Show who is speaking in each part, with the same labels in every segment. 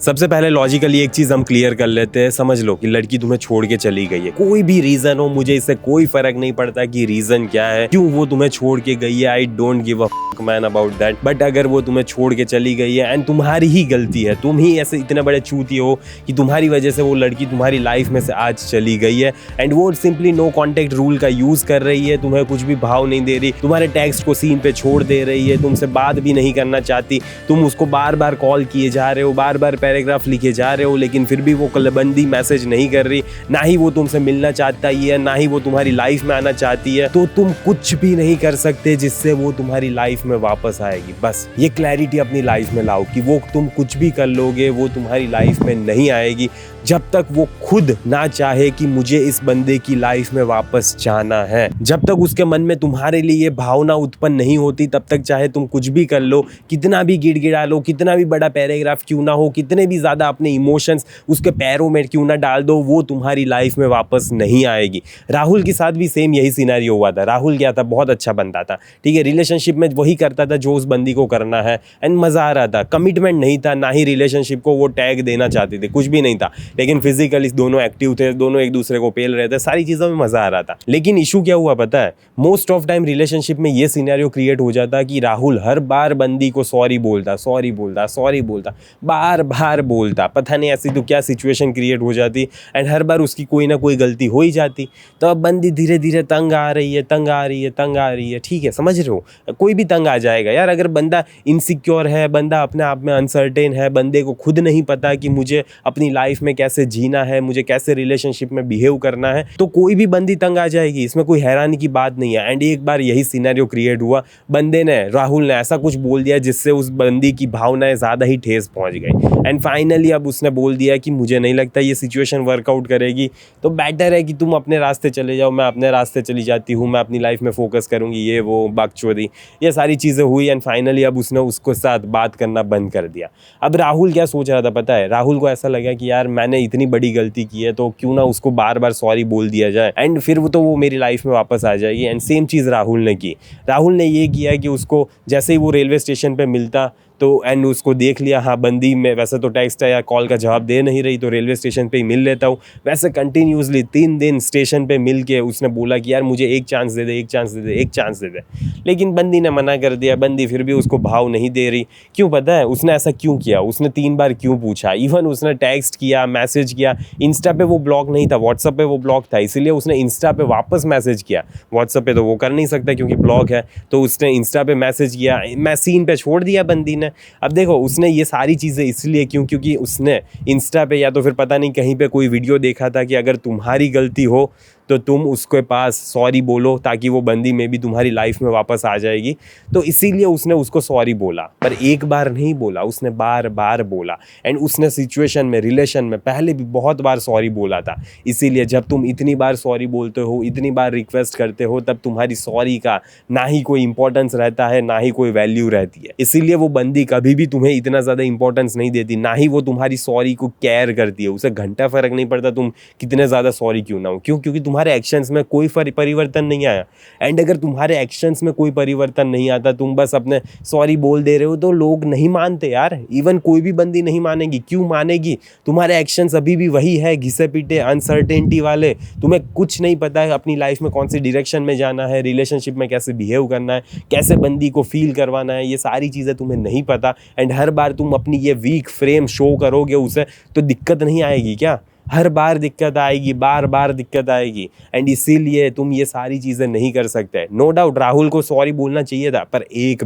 Speaker 1: सबसे पहले लॉजिकली एक चीज हम क्लियर कर लेते हैं। समझ लो कि लड़की तुम्हें छोड़ के चली गई है, कोई भी रीजन हो, मुझे इससे कोई फर्क नहीं पड़ता कि रीजन क्या है, क्यों वो तुम्हें छोड़ के गई है। I don't give a fuck man about that. But अगर वो तुम्हें छोड़ के चली गई है एंड तुम्हारी ही गलती है, तुम ही ऐसे इतने बड़े चूती हो कि तुम्हारी वजह से वो लड़की तुम्हारी लाइफ में से आज चली गई है एंड वो सिंपली नो कॉन्टेक्ट रूल का यूज कर रही है, तुम्हें कुछ भी भाव नहीं दे रही, तुम्हारे टेक्स्ट को सीन पे छोड़ दे रही है, तुमसे बात भी नहीं करना चाहती, तुम उसको बार बार कॉल किए जा रहे हो, बार बार पैराग्राफ लिखे जा रहे हो, लेकिन फिर भी वो कलबंदी मैसेज नहीं कर रही, ना ही वो तुमसे मिलना चाहता ही है, ना ही वो तुम्हारी लाइफ में आना चाहती है, तो तुम कुछ भी नहीं कर सकते जिससे वो तुम्हारी लाइफ में वापस आएगी। बस ये क्लैरिटी अपनी लाइफ में लाओ कि वो तुम कुछ भी कर लोगे, वो तुम्हारी लाइफ में नहीं आएगी जब तक वो खुद ना चाहे कि मुझे इस बंदे की लाइफ में वापस जाना है। जब तक उसके मन में तुम्हारे लिए ये भावना उत्पन्न नहीं होती, तब तक चाहे तुम कुछ भी कर लो, कितना भी गिड़गिड़ा लो, कितना भी बड़ा पैराग्राफ क्यों ना हो, कितने भी ज़्यादा अपने इमोशंस उसके पैरों में क्यों ना डाल दो, वो तुम्हारी लाइफ में वापस नहीं आएगी। राहुल के साथ भी सेम यही सिनेरियो हुआ था। राहुल क्या था, बहुत अच्छा बंदा था, ठीक है, रिलेशनशिप में वही करता था जो उस बंदी को करना है एंड मज़ा आ रहा था, कमिटमेंट नहीं था, ना ही रिलेशनशिप को वो टैग देना चाहते थे, कुछ भी नहीं था, लेकिन फिजिकली दोनों एक्टिव थे, दोनों एक दूसरे को पेल रहे थे, सारी चीज़ों में मज़ा आ रहा था। लेकिन इशू क्या हुआ पता है, मोस्ट ऑफ टाइम रिलेशनशिप में ये सिनेरियो क्रिएट हो जाता कि राहुल हर बार बंदी को सॉरी बोलता, सॉरी बोलता, सॉरी बोलता, बार बार बोलता, पता नहीं ऐसी तो क्या सिचुएशन क्रिएट हो जाती एंड हर बार उसकी कोई ना कोई गलती हो ही जाती। तो अब बंदी धीरे धीरे तंग आ रही है, तंग आ रही है, तंग आ रही है, ठीक है, समझ रहे हो, कोई भी तंग आ जाएगा यार। अगर बंदा इनसिक्योर है, बंदा अपने आप में अनसर्टेन है, बंदे को खुद नहीं पता कि मुझे अपनी लाइफ में कैसे जीना है, मुझे कैसे रिलेशनशिप में बिहेव करना है, तो कोई भी बंदी तंग आ जाएगी, इसमें कोई हैरानी की बात नहीं है। एंड एक बार यही सिनेरियो क्रिएट हुआ, बंदे ने, राहुल ने ऐसा कुछ बोल दिया जिससे उस बंदी की भावनाएं ज़्यादा ही ठेस पहुंच गई एंड फाइनली अब उसने बोल दिया कि मुझे नहीं लगता ये सिचुएशन वर्कआउट करेगी, तो बेटर है कि तुम अपने रास्ते चले जाओ, मैं अपने रास्ते चली जाती हूँ, मैं अपनी लाइफ में फोकस करूँगी, ये वो बकचोदी, ये सारी चीज़ें हुई एंड फाइनली अब उसने उसको साथ बात करना बंद कर दिया। अब राहुल क्या सोच रहा था पता है, राहुल को ऐसा लगा कि यार मैंने इतनी बड़ी गलती की है तो क्यों ना उसको बार बार सॉरी बोल दिया जाए एंड फिर वो मेरी लाइफ में वापस आ जाएगी। एंड सेम चीज़ राहुल ने की। राहुल ने ये किया कि उसको जैसे ही वो रेलवे स्टेशन पे मिलता तो एंड उसको देख लिया, हाँ बंदी में वैसे तो टेक्स्ट या कॉल का जवाब दे नहीं रही, तो रेलवे स्टेशन पे ही मिल लेता हूँ। वैसे कंटिन्यूसली 3 दिन स्टेशन पे मिल के उसने बोला कि यार मुझे एक चांस दे दे, एक चांस दे दे, एक चांस दे दे, लेकिन बंदी ने मना कर दिया। बंदी फिर भी उसको भाव नहीं दे रही। क्यों पता है उसने ऐसा क्यों किया, उसने 3 बार क्यों पूछा, इवन उसने टेक्स्ट किया, मैसेज किया, इंस्टा पे वो ब्लॉक नहीं था, व्हाट्सएप पे वो ब्लॉक था, इसीलिए उसने इंस्टा पे वापस मैसेज किया। व्हाट्सएप पे तो वो कर नहीं सकता क्योंकि ब्लॉक है, तो उसने इंस्टा पे मैसेज किया, मैं सीन पे छोड़ दिया बंदी ने। अब देखो उसने ये सारी चीज़ें इसलिए क्योंकि उसने इंस्टा पे या तो फिर पता नहीं कहीं पे कोई वीडियो देखा था कि अगर तुम्हारी गलती हो तो तुम उसके पास सॉरी बोलो ताकि वो बंदी में भी तुम्हारी लाइफ में वापस आ जाएगी, तो इसीलिए उसने उसको सॉरी बोला। पर एक बार नहीं बोला, उसने बार बार बोला एंड उसने सिचुएशन में, रिलेशन में पहले भी बहुत बार सॉरी बोला था। इसीलिए जब तुम इतनी बार सॉरी बोलते हो, इतनी बार रिक्वेस्ट करते हो, तब तुम्हारी सॉरी का ना ही कोई इंपॉर्टेंस रहता है, ना ही कोई वैल्यू रहती है। इसीलिए वो बंदी कभी भी तुम्हें इतना ज़्यादा इंपॉर्टेंस नहीं देती, ना ही वो तुम्हारी सॉरी को केयर करती है। उसे घंटा फर्क नहीं पड़ता तुम कितने ज़्यादा सॉरी क्यों ना हो, क्योंकि तुम्हारे एक्शंस में कोई परिवर्तन नहीं आया। एंड अगर तुम्हारे एक्शंस में कोई परिवर्तन नहीं आता, तुम बस अपने सॉरी बोल दे रहे हो, तो लोग नहीं मानते यार। इवन कोई भी बंदी नहीं मानेगी। क्यों मानेगी? तुम्हारे एक्शंस अभी भी वही है, घिसे पीटे, अनसर्टेनिटी वाले। तुम्हें कुछ नहीं पता है अपनी लाइफ में कौन सी डायरेक्शन में जाना है, रिलेशनशिप में कैसे बिहेव करना है, कैसे बंदी को फील करवाना है, ये सारी चीज़ें तुम्हें नहीं पता। एंड हर बार तुम अपनी ये वीक फ्रेम शो करोगे उसे, तो दिक्कत नहीं आएगी क्या? हर बार दिक्कत आएगी, बार बार दिक्कत आएगी। एंड इसीलिए तुम ये सारी चीज़ें नहीं कर सकते। नो डाउट राहुल को सॉरी बोलना चाहिए था, पर एक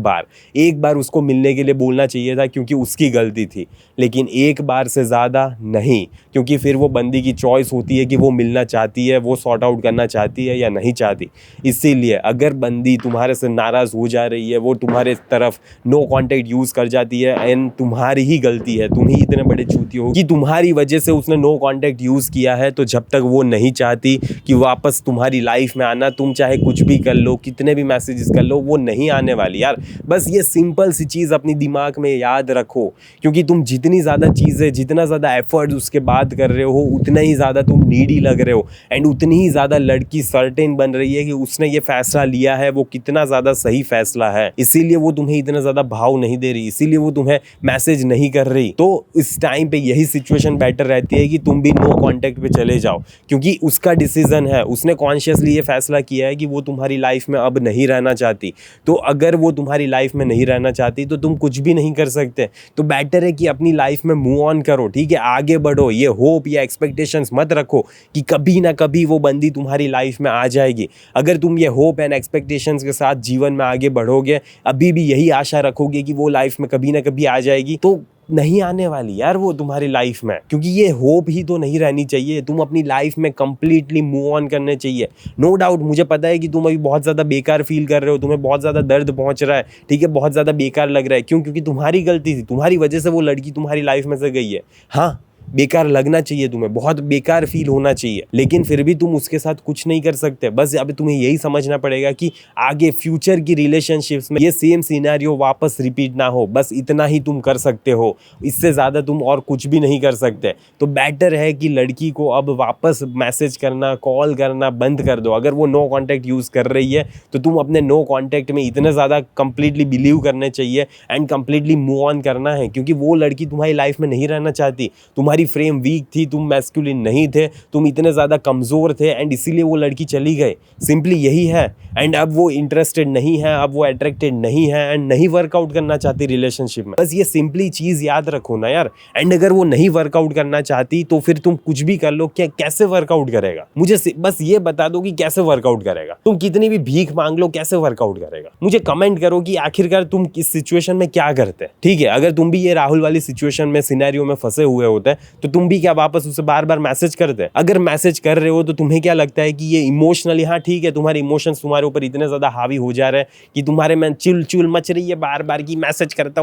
Speaker 1: बार उसको मिलने के लिए बोलना चाहिए था क्योंकि उसकी गलती थी, लेकिन एक बार से ज़्यादा नहीं, क्योंकि फिर वो बंदी की चॉइस होती है कि वो मिलना चाहती है, वो सॉर्ट आउट करना चाहती है या नहीं चाहती। इसीलिए अगर बंदी तुम्हारे से नाराज़ हो जा रही है, वो तुम्हारे तरफ नो कॉन्टेक्ट यूज़ कर जाती है एंड तुम्हारी ही गलती है, तुम ही इतने बड़े चूती हो कि तुम्हारी वजह से उसने नो कॉन्टेक्ट कॉन्टैक्ट यूज़ किया है, तो जब तक वो नहीं चाहती कि वापस तुम्हारी लाइफ में आना, तुम चाहे कुछ भी कर लो, कितने भी मैसेजेस कर लो, वो नहीं आने वाली यार। बस ये सिंपल सी चीज़ अपनी दिमाग में याद रखो, क्योंकि तुम जितनी ज़्यादा चीज़ें, जितना ज़्यादा एफर्ट उसके बाद कर रहे हो, उतना ही ज़्यादा तुम नीडी लग रहे हो, एंड उतनी ही ज़्यादा लड़की सर्टेन बन रही है कि उसने ये फैसला लिया है वो कितना ज़्यादा सही फैसला है। इसीलिए वो तुम्हें इतना ज़्यादा भाव नहीं दे रही, इसीलिए वो तुम्हें मैसेज नहीं कर रही। तो इस टाइम पे यही सिचुएशन बेटर रहती है कि तुम भी नो कांटेक्ट पे चले जाओ, क्योंकि उसका डिसीजन है, उसने कॉन्शियसली ये फैसला किया है कि वो तुम्हारी लाइफ में अब नहीं रहना चाहती। तो अगर वो तुम्हारी लाइफ में नहीं रहना चाहती तो तुम कुछ भी नहीं कर सकते। तो बेटर है कि अपनी लाइफ में मूव ऑन करो, ठीक है, आगे बढ़ो। ये होप या एक्सपेक्टेशंस मत रखो कि कभी ना कभी वो बंदी तुम्हारी लाइफ में आ जाएगी। अगर तुम ये होप एंड एक्सपेक्टेशंस के साथ जीवन में आगे बढ़ोगे, अभी भी यही आशा रखोगे कि वो लाइफ में कभी ना कभी आ जाएगी, तो नहीं आने वाली यार वो तुम्हारी लाइफ में, क्योंकि ये होप ही तो नहीं रहनी चाहिए। तुम अपनी लाइफ में कंप्लीटली मूव ऑन करने चाहिए। नो डाउट मुझे पता है कि तुम अभी बहुत ज़्यादा बेकार फील कर रहे हो, तुम्हें बहुत ज़्यादा दर्द पहुंच रहा है, ठीक है, बहुत ज़्यादा बेकार लग रहा है। क्यों? क्योंकि तुम्हारी गलती थी, तुम्हारी वजह से वो लड़की तुम्हारी लाइफ में से गई है। हाँ, बेकार लगना चाहिए तुम्हें, बहुत बेकार फील होना चाहिए, लेकिन फिर भी तुम उसके साथ कुछ नहीं कर सकते। बस अब तुम्हें यही समझना पड़ेगा कि आगे फ्यूचर की रिलेशनशिप्स में ये सेम सिनेरियो वापस रिपीट ना हो। बस इतना ही तुम कर सकते हो, इससे ज़्यादा तुम और कुछ भी नहीं कर सकते। तो बेटर है कि लड़की को अब वापस मैसेज करना, कॉल करना बंद कर दो। अगर वो नो कॉन्टैक्ट यूज़ कर रही है तो तुम अपने नो कॉन्टैक्ट में इतने ज़्यादा कंप्लीटली बिलीव करने चाहिए एंड कंप्लीटली मूव ऑन करना है, क्योंकि वो लड़की तुम्हारी लाइफ में नहीं रहना चाहती। तुम्हारी फ्रेम वीक थी, तुम मैस्कुलिन नहीं थे, तुम इतने ज़्यादा कमज़ोर थे, एंड इसीलिए वो लड़की चली गई। सिंपली यही है। एंड अब वो इंटरेस्टेड नहीं है, अब वो अट्रैक्टेड नहीं है, एंड नहीं वर्कआउट करना चाहती रिलेशनशिप में। बस ये सिंपली चीज़ याद रखो ना यार। एंड अगर वो नहीं वर्कआउट करना चाहती तो फिर तुम कुछ भी कर लो, क्या कैसे वर्कआउट करेगा? मुझे बस ये बता दो कि कैसे वर्कआउट करेगा। तुम कितनी भी भीख मांग लो, कैसे वर्कआउट करेगा? मुझे कमेंट करो कि आखिरकार तुम किस सिचुएशन में क्या करते हैं, ठीक है? अगर तुम भी ये राहुल वाली सिचुएशन में, सिनेरियो में फंसे हुए होते तो तुम भी क्या वापस उसे बार बार मैसेज करते? अगर मैसेज कर रहे हो तो तुम्हें क्या लगता है कि ये इमोशनली, हाँ ठीक है, तुम्हारे इमोशंस तुम्हारे ऊपर इतने ज़्यादा हावी हो जा रहे हैं कि तुम्हारे में चुल मच रही है बार बार की मैसेज करता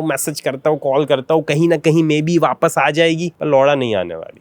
Speaker 1: हूँ, कॉल करता हूँ, कहीं ना कहीं मे बी वापस आ जाएगी, पर लौड़ा नहीं आने वाली,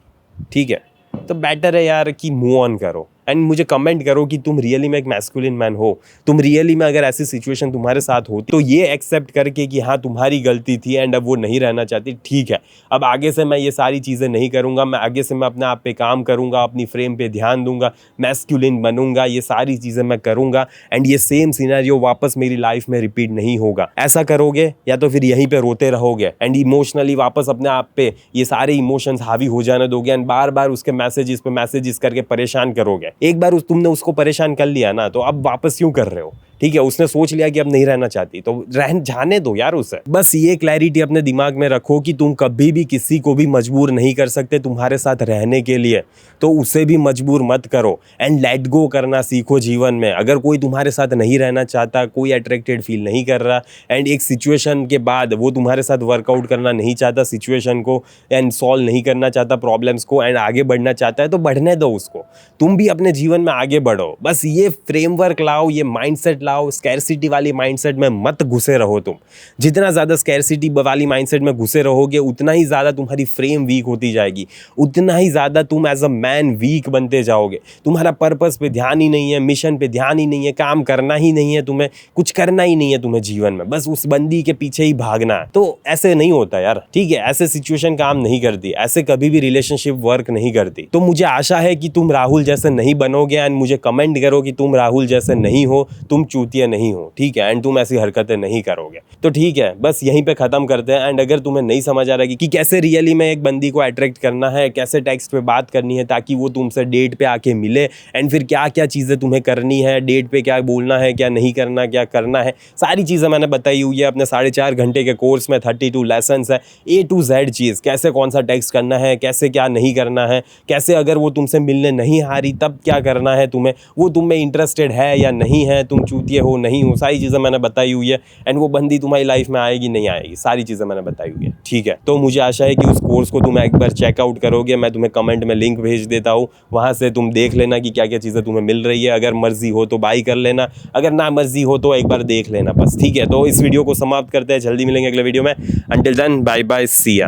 Speaker 1: ठीक है? तो बेटर है यार कि मूव ऑन करो। एंड मुझे कमेंट करो कि तुम रियली में एक मैस्कुलिन मैन हो। तुम रियली में अगर ऐसी सिचुएशन तुम्हारे साथ होती तो ये एक्सेप्ट करके कि हाँ तुम्हारी गलती थी एंड अब वो नहीं रहना चाहती, ठीक है, अब आगे से मैं ये सारी चीज़ें नहीं करूँगा, मैं आगे से मैं अपने आप पे काम करूँगा, अपनी फ्रेम पे ध्यान दूंगा, मैस्कुलिन बनूंगा, ये सारी चीज़ें मैं करूँगा, एंड ये सेम सिनेरियो वापस मेरी लाइफ में रिपीट नहीं होगा। ऐसा करोगे या तो फिर यहीं पर रोते रहोगे एंड इमोशनली वापस अपने आप पे ये सारे इमोशंस हावी हो जाने दोगे एंड बार बार उसके मैसेजेस पे मैसेजेस करके परेशान करोगे। एक बार तुमने उसको परेशान कर लिया ना, तो अब वापस क्यों कर रहे हो? ठीक है, उसने सोच लिया कि अब नहीं रहना चाहती, तो जाने दो यार उसे। बस ये क्लैरिटी अपने दिमाग में रखो कि तुम कभी भी किसी को भी मजबूर नहीं कर सकते तुम्हारे साथ रहने के लिए, तो उसे भी मजबूर मत करो एंड लेट गो करना सीखो जीवन में। अगर कोई तुम्हारे साथ नहीं रहना चाहता, कोई अट्रैक्टेड फील नहीं कर रहा एंड एक सिचुएशन के बाद वो तुम्हारे साथ वर्कआउट करना नहीं चाहता सिचुएशन को एंड सॉल्व नहीं करना चाहता प्रॉब्लम्स को एंड आगे बढ़ना चाहता है, तो बढ़ने दो उसको। तुम भी अपने जीवन में आगे बढ़ो। बस ये फ्रेमवर्क लाओ, ये माइंडसेट लाओ। स्कैरसिटी वाली माइंडसेट में मत घुसे रहो तुम। जितना ज़्यादा स्कैरसिटी वाली माइंडसेट में घुसे रहोगे उतना ही ज़्यादा तुम्हारी फ्रेम वीक होती जाएगी, उतना ही ज़्यादा तुम एज अ मैन वीक बनते जाओगे। तुम्हारा पर्पस पे ध्यान ही नहीं है, मिशन पे ध्यान ही नहीं है, काम करना ही नहीं है, तुम्हें कुछ करना ही नहीं है तुम्हें जीवन में, बस उस बंदी के पीछे ही भागना है। तो ऐसे नहीं होता यार, ठीक है? ऐसे सिचुएशन काम नहीं करती, ऐसे कभी भी रिलेशनशिप वर्क नहीं करती। तो मुझे आशा है कि तुम राहुल जैसे नहीं बनोगे एंड मुझे कमेंट करो कि तुम राहुल जैसे नहीं हो, तुम चूतिया नहीं हो, ठीक है? एंड तुम ऐसी हरकतें नहीं करोगे। तो ठीक है, बस यहीं पे खत्म करते हैं। एंड अगर तुम्हें नहीं समझ आ रहा है कि कैसे रियली में एक बंदी को अट्रैक्ट करना है, कैसे टेक्स्ट पे बात करनी है ताकि वो तुमसे डेट पे आके मिले, एंड फिर क्या क्या चीज़ें तुम्हें करनी है, डेट पे क्या बोलना है, क्या नहीं करना, क्या करना है, सारी चीज़ें मैंने बताई हुई है अपने 4.5 घंटे के कोर्स में। 32 लेसन्स है, A to Z चीज़, कैसे कौन सा टेक्स्ट करना है, कैसे क्या नहीं करना है, कैसे अगर वो तुमसे मिलने नहीं आ रही तब क्या करना है तुम्हें, वो तुम में इंटरेस्टेड है या नहीं है, तुम चूतिए हो नहीं हो, सारी चीज़ें मैंने बताई हुई है। एंड वो बंदी तुम्हारी लाइफ में आएगी नहीं आएगी, सारी चीज़ें मैंने बताई हुई है, ठीक है? तो मुझे आशा है कि उस कोर्स को तुम एक बार चेकआउट करोगे। मैं तुम्हें कमेंट में लिंक भेज देता हूँ, वहाँ से तुम देख लेना कि क्या क्या चीज़ें तुम्हें मिल रही है। अगर मर्जी हो तो बाई कर लेना, अगर ना मर्जी हो तो एक बार देख लेना बस, ठीक है? तो इस वीडियो को समाप्त करते हैं, जल्दी मिलेंगे अगले वीडियो में। अंटिल देन बाय बाय, सी या।